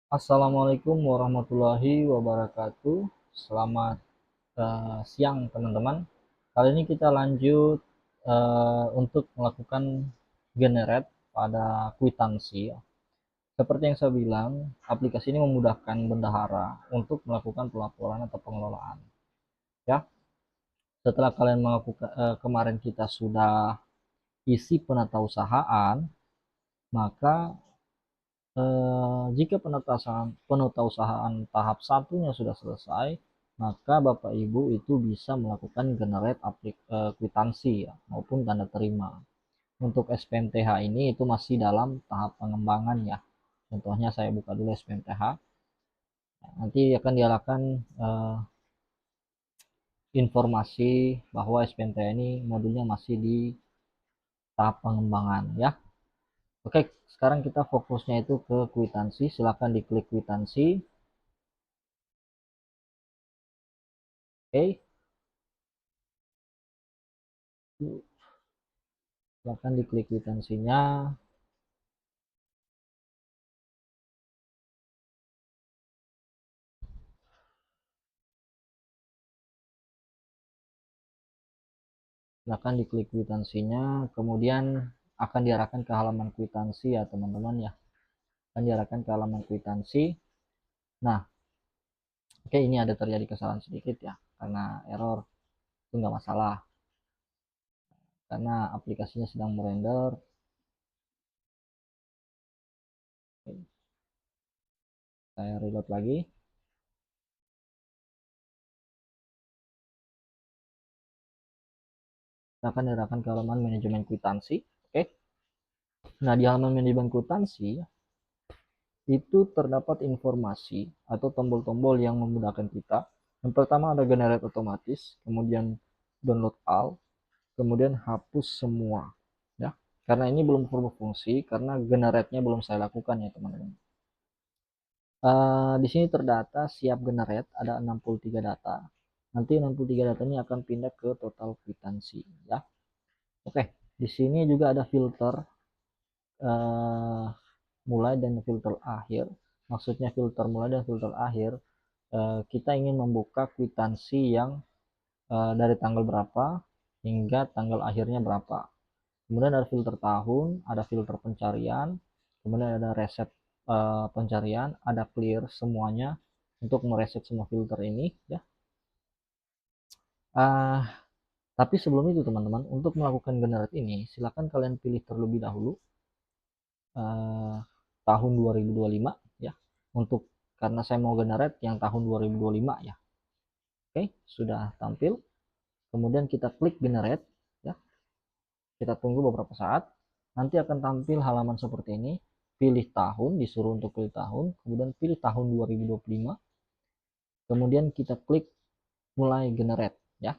Assalamualaikum warahmatullahi wabarakatuh. Selamat siang teman-teman. Kali ini kita lanjut untuk melakukan generate pada kwitansi. Seperti yang saya bilang, aplikasi ini memudahkan bendahara untuk melakukan pelaporan atau pengelolaan. Ya, setelah kalian melakukan kemarin kita sudah isi penatausahaan, maka jika penatausahaan tahap satunya sudah selesai, maka Bapak Ibu itu bisa melakukan generate kwitansi ya, maupun tanda terima. Untuk SPMTH ini itu masih dalam tahap pengembangan ya. Contohnya saya buka dulu SPMTH. Nanti akan diarahkan informasi bahwa SPMTH ini modulnya masih di tahap pengembangan ya. Oke, sekarang kita fokusnya itu ke kwitansi. Silakan diklik kwitansi. Oke, silakan diklik kwitansinya. Silakan diklik kwitansinya, kemudian akan diarahkan ke halaman kwitansi ya teman-teman ya. Akan diarahkan ke halaman kwitansi. Nah, oke, ini ada terjadi kesalahan sedikit ya, karena error itu nggak masalah, karena aplikasinya sedang merender. Oke, saya reload lagi. Kita akan diarahkan ke halaman manajemen kwitansi. Oke. Nah, di halaman manajemen kwitansi itu terdapat informasi atau tombol-tombol yang memudahkan kita. Yang pertama ada generate otomatis, kemudian download all, kemudian hapus semua ya, karena ini belum berfungsi karena generate-nya belum saya lakukan ya teman-teman. Di sini terdata siap generate ada 63 data. Nanti 63 data ini akan pindah ke total kwitansi ya. Oke, di sini juga ada filter uh, mulai dan filter akhir. Maksudnya filter mulai dan filter akhir, kita ingin membuka kwitansi yang dari tanggal berapa hingga tanggal akhirnya berapa. Kemudian ada filter tahun, ada filter pencarian, kemudian ada reset pencarian, ada clear semuanya untuk mereset semua filter ini ya. Uh, tapi sebelum itu teman-teman, untuk melakukan generate ini silakan kalian pilih terlebih dahulu uh, tahun 2025 ya, untuk karena saya mau generate yang tahun 2025 ya. Oke, sudah tampil. Kemudian kita klik generate ya. Kita tunggu beberapa saat. Nanti akan tampil halaman seperti ini. Pilih tahun, disuruh untuk pilih tahun, kemudian pilih tahun 2025. Kemudian kita klik mulai generate ya.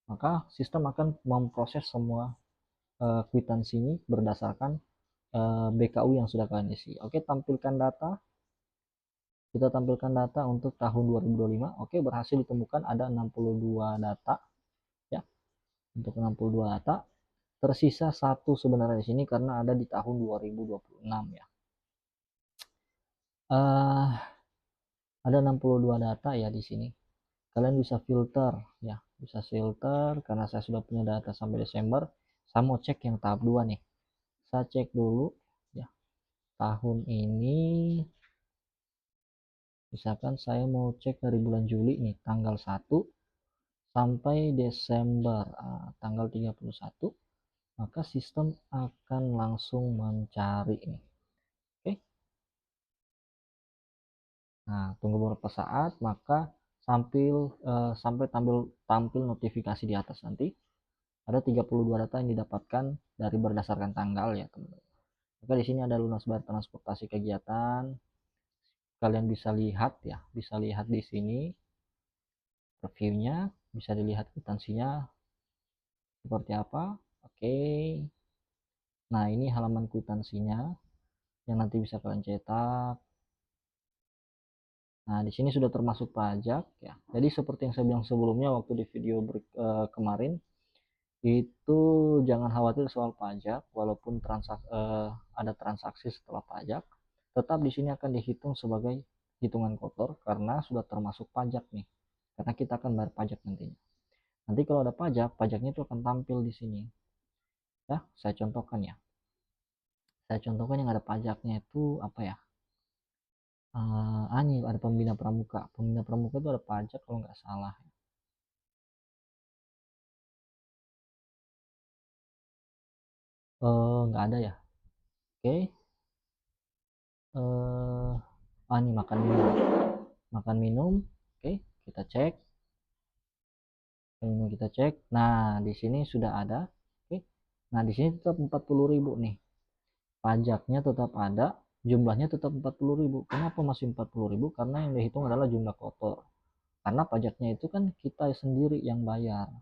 Maka sistem akan memproses semua kwitansi ini berdasarkan BKU yang sudah kalian isi. Oke, tampilkan data. Kita tampilkan data untuk tahun 2025. Oke, berhasil ditemukan ada 62 data ya. Untuk 62 data, tersisa satu sebenarnya di sini karena ada di tahun 2026 ya. Ada 62 data ya di sini. Kalian bisa filter ya, bisa filter karena saya sudah punya data sampai Desember. Saya mau cek yang tahap 2 nih. Saya cek dulu ya. Tahun ini misalkan saya mau cek dari bulan Juli nih, tanggal 1 sampai Desember tanggal 31, maka sistem akan langsung mencari nih. Oke. Nah, tunggu beberapa saat, maka sampai tampil notifikasi di atas nanti. Ada 32 data yang didapatkan dari berdasarkan tanggal ya, teman-teman. Maka di sini ada lunas bayar transportasi kegiatan. Kalian bisa lihat ya, bisa lihat di sini reviewnya, bisa dilihat kwitansinya seperti apa. Oke. Nah, ini halaman kwitansinya yang nanti bisa kalian cetak. Nah, di sini sudah termasuk pajak ya. Jadi seperti yang saya bilang sebelumnya waktu di video kemarin, itu jangan khawatir soal pajak walaupun ada transaksi setelah pajak. tetap di sini akan dihitung sebagai hitungan kotor karena sudah termasuk pajak nih. Karena kita akan bayar pajak nantinya. Nanti kalau ada pajak, pajaknya itu akan tampil di sini. Ya, saya contohkan ya. Saya contohkan yang ada pajaknya itu apa ya? Ini ada pembina pramuka. Pembina pramuka itu ada pajak kalau nggak salah. Nggak ada ya. Oke. Ini makan minum. Makan minum. Oke, kita cek. Ini kita cek. Nah, di sini sudah ada. Oke. Nah, di sini tetap 40.000 nih. Pajaknya tetap ada, jumlahnya tetap 40.000. Kenapa masih 40.000? Karena yang dihitung adalah jumlah kotor. Karena pajaknya itu kan kita sendiri yang bayar.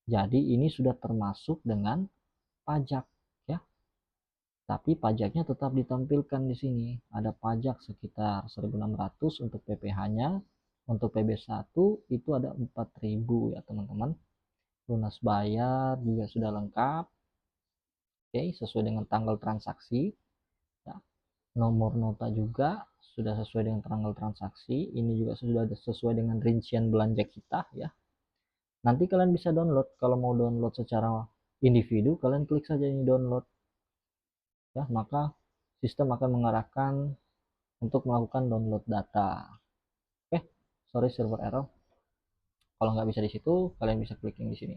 Jadi ini sudah termasuk dengan pajak ya. Tapi pajaknya tetap ditampilkan di sini. Ada pajak sekitar 1.600 untuk PPh-nya. Untuk PB1 itu ada 4.000 ya teman-teman. Lunas bayar juga sudah lengkap. Oke, sesuai dengan tanggal transaksi. Ya. Nomor nota juga sudah sesuai dengan tanggal transaksi. Ini juga sudah sesuai dengan rincian belanja kita ya. Nanti kalian bisa download. Kalau mau download secara individu, kalian klik saja ini download. Ya, maka sistem akan mengarahkan untuk melakukan download data. Oke, sorry server error. Kalau nggak bisa di situ, kalian bisa klik yang di sini.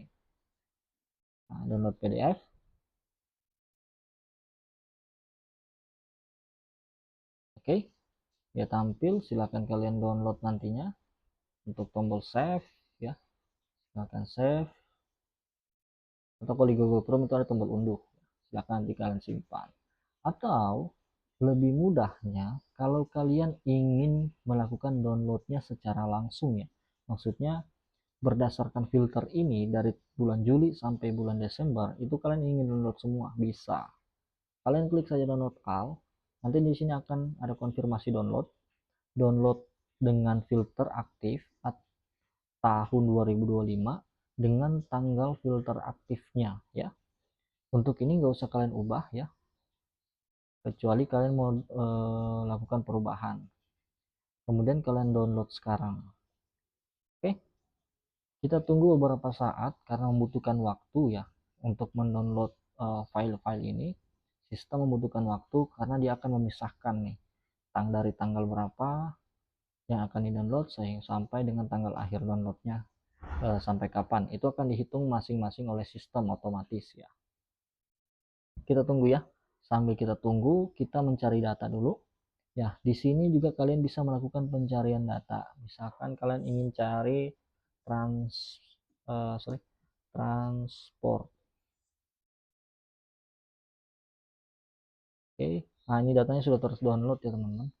Nah, download PDF. Oke, dia tampil. Silahkan kalian download nantinya. Untuk tombol save, ya, silahkan save. Atau kalau di Google Chrome itu ada tombol unduh. Silahkan nanti kalian simpan. Atau lebih mudahnya, kalau kalian ingin melakukan downloadnya secara langsung ya. Maksudnya berdasarkan filter ini dari bulan Juli sampai bulan Desember, itu kalian ingin download semua, bisa. Kalian klik saja download all. Nanti di sini akan ada konfirmasi download. Download dengan filter aktif tahun 2025 dengan tanggal filter aktifnya ya. Untuk ini nggak usah kalian ubah ya, kecuali kalian mau lakukan perubahan. Kemudian kalian download sekarang. Oke, kita tunggu beberapa saat karena membutuhkan waktu ya untuk mendownload file-file ini. Sistem membutuhkan waktu karena dia akan memisahkan nih dari tanggal berapa yang akan di-download sampai dengan tanggal akhir downloadnya sampai kapan. Itu akan dihitung masing-masing oleh sistem otomatis ya. Kita tunggu ya. Sambil kita tunggu, kita mencari data dulu. Ya, di sini juga kalian bisa melakukan pencarian data. Misalkan kalian ingin cari transport. Oke, nah ini datanya sudah terdownload ya teman-teman.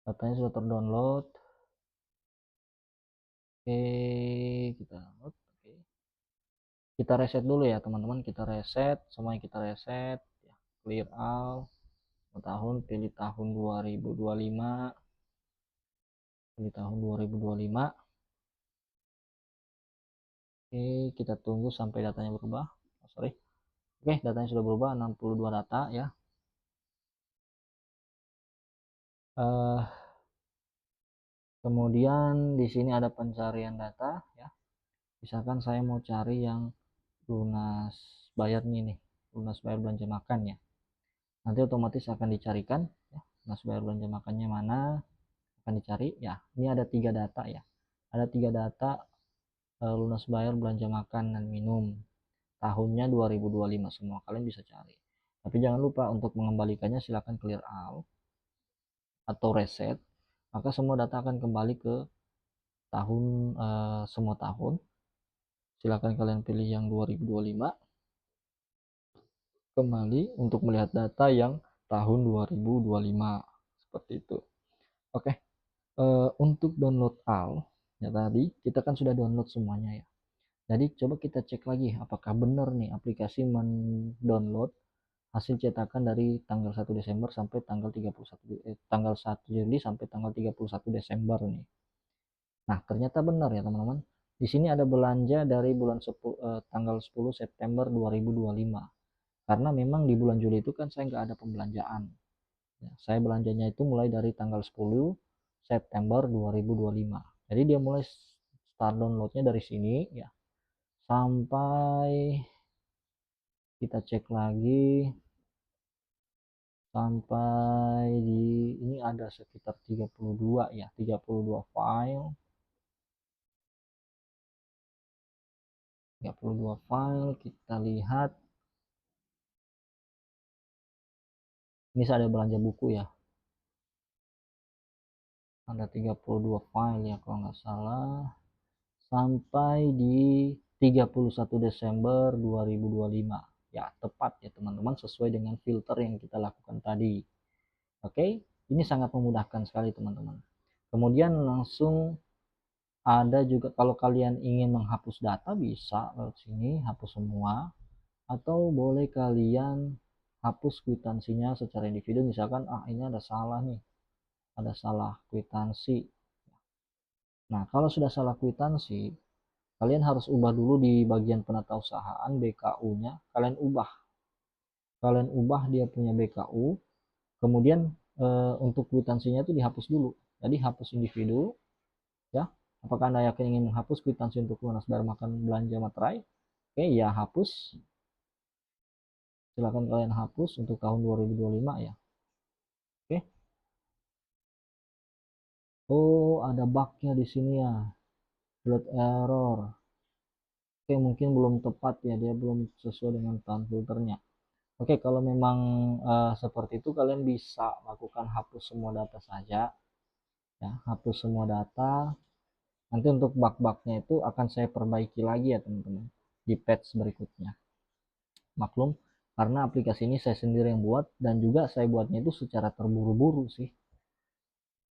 Datanya sudah terdownload. Oke, kita download. Oke. Kita reset dulu ya teman-teman. Kita reset, semuanya kita reset. Ya, clear all. Tahun, pilih tahun 2025. Pilih tahun 2025. Oke, kita tunggu sampai datanya berubah. Sorry. Oke, datanya sudah berubah, 62 data ya. Kemudian di sini ada pencarian data ya. Misalkan saya mau cari yang lunas bayar nih, lunas bayar belanja makan ya. Nanti otomatis akan dicarikan ya, lunas bayar belanja makannya mana akan dicari ya. Ini ada 3 data ya. Ada 3 data lunas bayar belanja makan dan minum. Tahunnya 2025 semua, kalian bisa cari. Tapi jangan lupa untuk mengembalikannya silakan clear all atau reset, maka semua data akan kembali ke tahun semua tahun. Silakan kalian pilih yang 2025 kembali untuk melihat data yang tahun 2025 seperti itu. Oke, untuk download all ya, tadi kita kan sudah download semuanya ya. Jadi coba kita cek lagi apakah benar nih aplikasi mendownload hasil cetakan dari tanggal 1 Desember sampai tanggal 1 Juli sampai tanggal 31 Desember nih. Nah, ternyata benar ya teman-teman. Di sini ada belanja dari bulan tanggal 10 September 2025. Karena memang di bulan Juli itu kan saya nggak ada pembelanjaan. Ya, saya belanjanya itu mulai dari tanggal 10 September 2025. Jadi dia mulai start downloadnya dari sini ya, sampai kita cek lagi sampai di ini ada sekitar 32 ya, 32 file. 32 file kita lihat. Ini saya ada belanja buku ya. Ada 32 file ya kalau nggak salah. Sampai di 31 Desember 2025. Ya, tepat ya teman-teman, sesuai dengan filter yang kita lakukan tadi. Oke, ini sangat memudahkan sekali teman-teman. Kemudian langsung ada juga kalau kalian ingin menghapus data bisa lewat sini, hapus semua. Atau boleh kalian hapus kwitansinya secara individu, misalkan ini ada salah nih, ada salah kwitansi. Nah, kalau sudah salah kwitansi, kalian harus ubah dulu di bagian penatausahaan BKU-nya. Kalian ubah dia punya BKU. Kemudian untuk kwitansinya itu dihapus dulu. Jadi hapus individu, ya. Apakah Anda yakin ingin menghapus kwitansi untuk lunas bayar makan belanja materai? Oke, ya hapus. Silakan kalian hapus untuk tahun 2025 ya. Oke. Oh, ada bugnya di sini ya. Float error. Oke, mungkin belum tepat ya, dia belum sesuai dengan tahun filternya. Oke, kalau memang seperti itu kalian bisa lakukan hapus semua data saja ya, hapus semua data. Nanti untuk bug-bugnya itu akan saya perbaiki lagi ya teman-teman di patch berikutnya. Maklum karena aplikasi ini saya sendiri yang buat dan juga saya buatnya itu secara terburu-buru sih.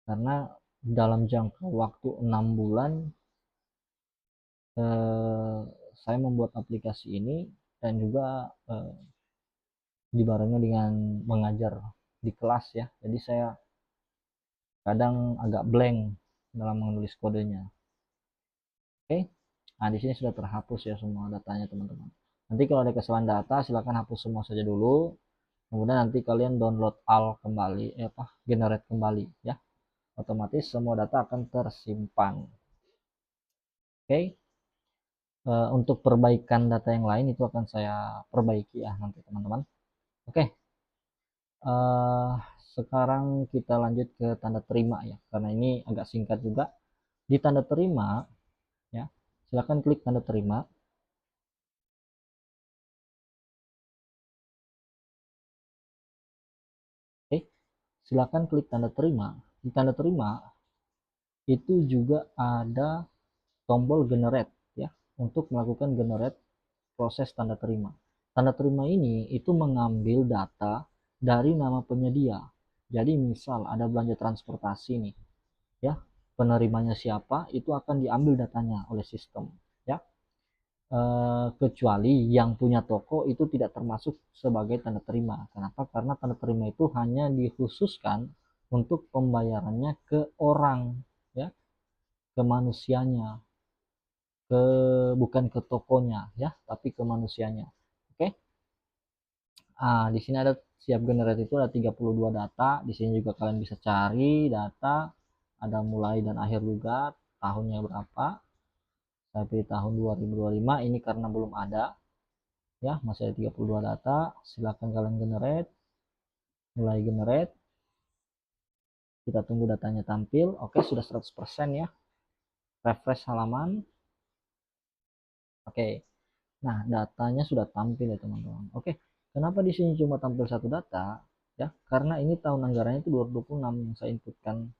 Karena dalam jangka waktu 6 bulan saya membuat aplikasi ini dan juga dibarengi dengan mengajar di kelas ya. Jadi saya kadang agak blank dalam menulis kodenya. Oke. Nah, di sini sudah terhapus ya semua datanya teman-teman. Nanti kalau ada kesalahan data silakan hapus semua saja dulu. Kemudian nanti kalian download al kembali, generate kembali ya. Otomatis semua data akan tersimpan. Oke. Untuk perbaikan data yang lain itu akan saya perbaiki ya nanti teman-teman. Oke. Uh, Sekarang kita lanjut ke tanda terima ya, karena ini agak singkat juga. Di tanda terima ya, silakan klik tanda terima. Oke, silakan klik tanda terima. Di tanda terima itu juga ada tombol generate ya, untuk melakukan generate proses tanda terima. Tanda terima ini itu mengambil data dari nama penyedia. Jadi misal ada belanja transportasi nih ya, penerimanya siapa itu akan diambil datanya oleh sistem ya. Kecuali yang punya toko itu tidak termasuk sebagai tanda terima. Kenapa? Karena tanda terima itu hanya dikhususkan untuk pembayarannya ke orang ya, ke manusianya, bukan ke tokonya ya, tapi ke manusianya. Oke. Di sini ada siap generate itu ada 32 data. Di sini juga kalian bisa cari data, ada mulai dan akhir juga, tahunnya berapa. Saya pilih tahun 2025 ini karena belum ada ya, masih ada 32 data. Silakan kalian generate, mulai generate. Kita tunggu datanya tampil. Oke, sudah 100% ya. Refresh halaman. Oke. Nah, datanya sudah tampil ya teman-teman. Oke, kenapa di sini cuma tampil satu data? Ya, karena ini tahun anggarannya itu 2026 yang saya inputkan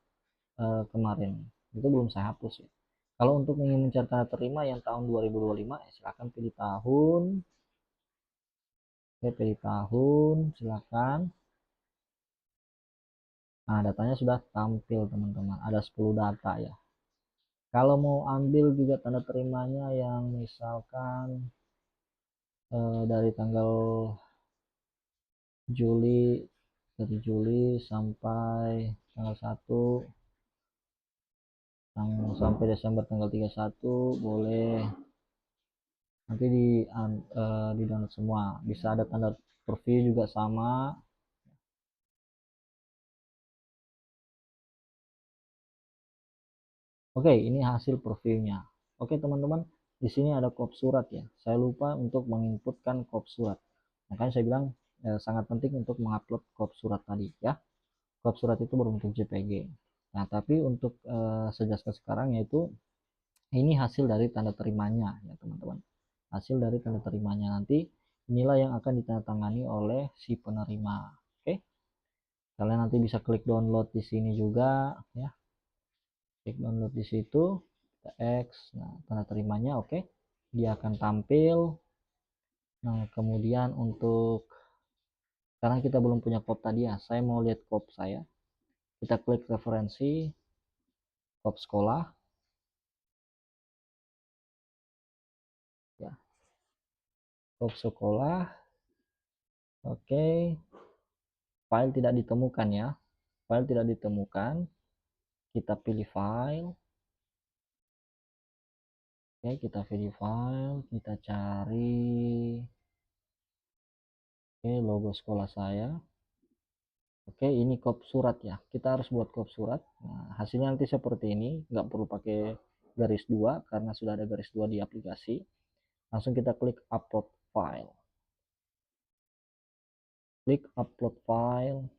kemarin. Itu belum saya hapus ya. Kalau untuk ingin mencari tanda terima yang tahun 2025, silakan pilih tahun. Oke, pilih tahun, silakan. Nah, datanya sudah tampil teman-teman. Ada 10 data ya. Kalau mau ambil juga tanda terimanya yang misalkan dari tanggal Juli sampai tanggal 1 sampai Desember tanggal 31 boleh. Nanti di download semua. Bisa ada tanda preview juga sama. Oke, ini hasil previewnya. Oke teman-teman, di sini ada kop surat ya. Saya lupa untuk menginputkan kop surat. Makanya saya bilang sangat penting untuk mengupload kop surat tadi ya. Kop surat itu berbentuk JPG. Nah, tapi untuk sejak sekarang yaitu ini hasil dari tanda terimanya ya teman-teman. Hasil dari tanda terimanya nanti inilah yang akan ditandatangani oleh si penerima. Oke. Kalian nanti bisa klik download di sini juga ya. Klik download di situ, kita X. Nah, tanda terimanya oke. Dia akan tampil. Nah, kemudian untuk karena kita belum punya kop tadi ya, saya mau lihat kop saya. Kita klik referensi kop sekolah ya. Kop sekolah. Oke. File tidak ditemukan ya. File tidak ditemukan. Kita pilih file. Oke, kita pilih file, kita cari logo sekolah saya. Oke, ini kop surat ya. Kita harus buat kop surat. Nah, hasilnya nanti seperti ini. Nggak perlu pakai garis 2 karena sudah ada garis 2 di aplikasi. Langsung kita klik upload file. Klik upload file.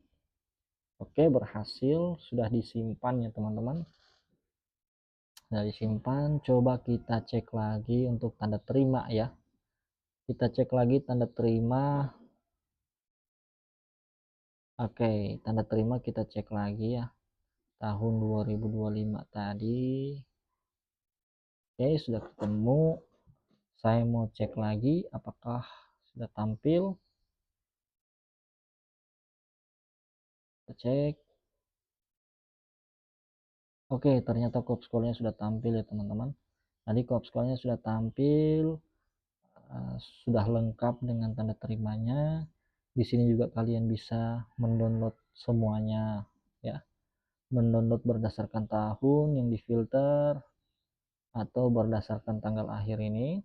Oke, berhasil. Sudah disimpan ya teman-teman. Sudah disimpan. Coba kita cek lagi untuk tanda terima ya. Kita cek lagi tanda terima. Oke, tanda terima kita cek lagi ya. Tahun 2025 tadi. Oke, sudah ketemu. Saya mau cek lagi apakah sudah tampil. Kita cek. Oke, ternyata kop sekolahnya sudah tampil ya teman-teman. Tadi kop sekolahnya sudah tampil, sudah lengkap dengan tanda terimanya. Di sini juga kalian bisa mendownload semuanya ya. Mendownload berdasarkan tahun yang difilter atau berdasarkan tanggal akhir ini.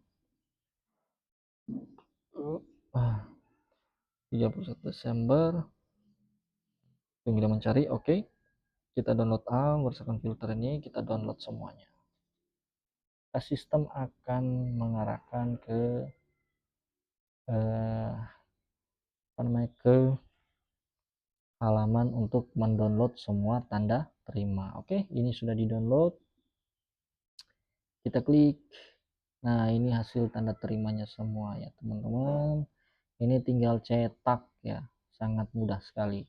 31 Desember. Kita mencari, oke. Kita download berdasarkan filter ini, kita download semuanya. Sistem akan mengarahkan ke ke halaman untuk mendownload semua tanda terima. Oke, ini sudah di-download. Kita klik. Nah, ini hasil tanda terimanya semua ya, teman-teman. Ini tinggal cetak ya, sangat mudah sekali.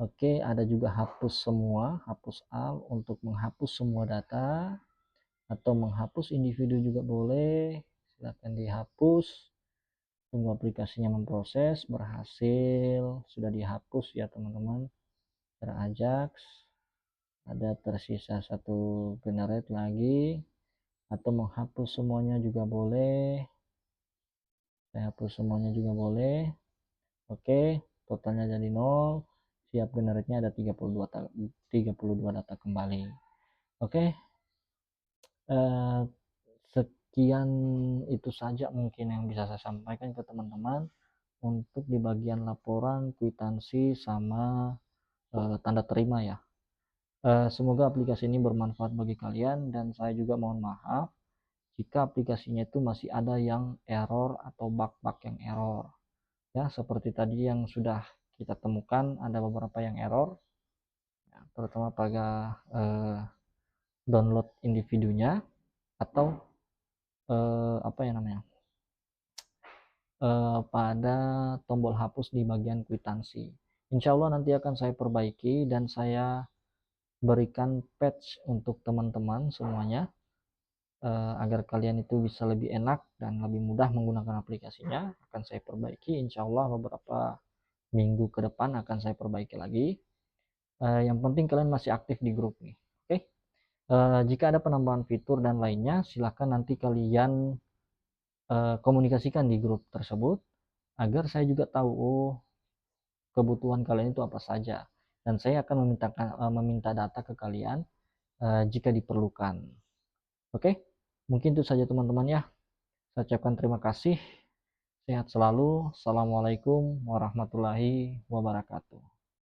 Oke, ada juga hapus semua, hapus all untuk menghapus semua data atau menghapus individu juga boleh. Silakan dihapus. Tunggu aplikasinya memproses. Berhasil, sudah dihapus ya teman-teman. Terajax, ada tersisa satu generate lagi, atau menghapus semuanya juga boleh. Saya hapus semuanya juga boleh. Oke, totalnya jadi 0. Siap generate-nya ada 32 data kembali. Oke, sekian itu saja mungkin yang bisa saya sampaikan ke teman-teman untuk di bagian laporan, kwitansi, sama tanda terima ya. Semoga aplikasi ini bermanfaat bagi kalian, dan saya juga mohon maaf jika aplikasinya itu masih ada yang error atau bug-bug yang error ya, seperti tadi yang sudah kita temukan ada beberapa yang error ya, terutama pada download individunya atau apa ya namanya pada tombol hapus di bagian kwitansi. Insya Allah nanti akan saya perbaiki dan saya berikan patch untuk teman-teman semuanya agar kalian itu bisa lebih enak dan lebih mudah menggunakan aplikasinya. Akan saya perbaiki, insya Allah beberapa minggu ke depan akan saya perbaiki lagi. Yang penting kalian masih aktif di grup nih, oke? Jika ada penambahan fitur dan lainnya, silahkan nanti kalian komunikasikan di grup tersebut agar saya juga tahu kebutuhan kalian itu apa saja, dan saya akan meminta data ke kalian jika diperlukan. Oke, mungkin itu saja teman-teman ya. Saya ucapkan terima kasih. Sehat selalu. Assalamualaikum warahmatullahi wabarakatuh.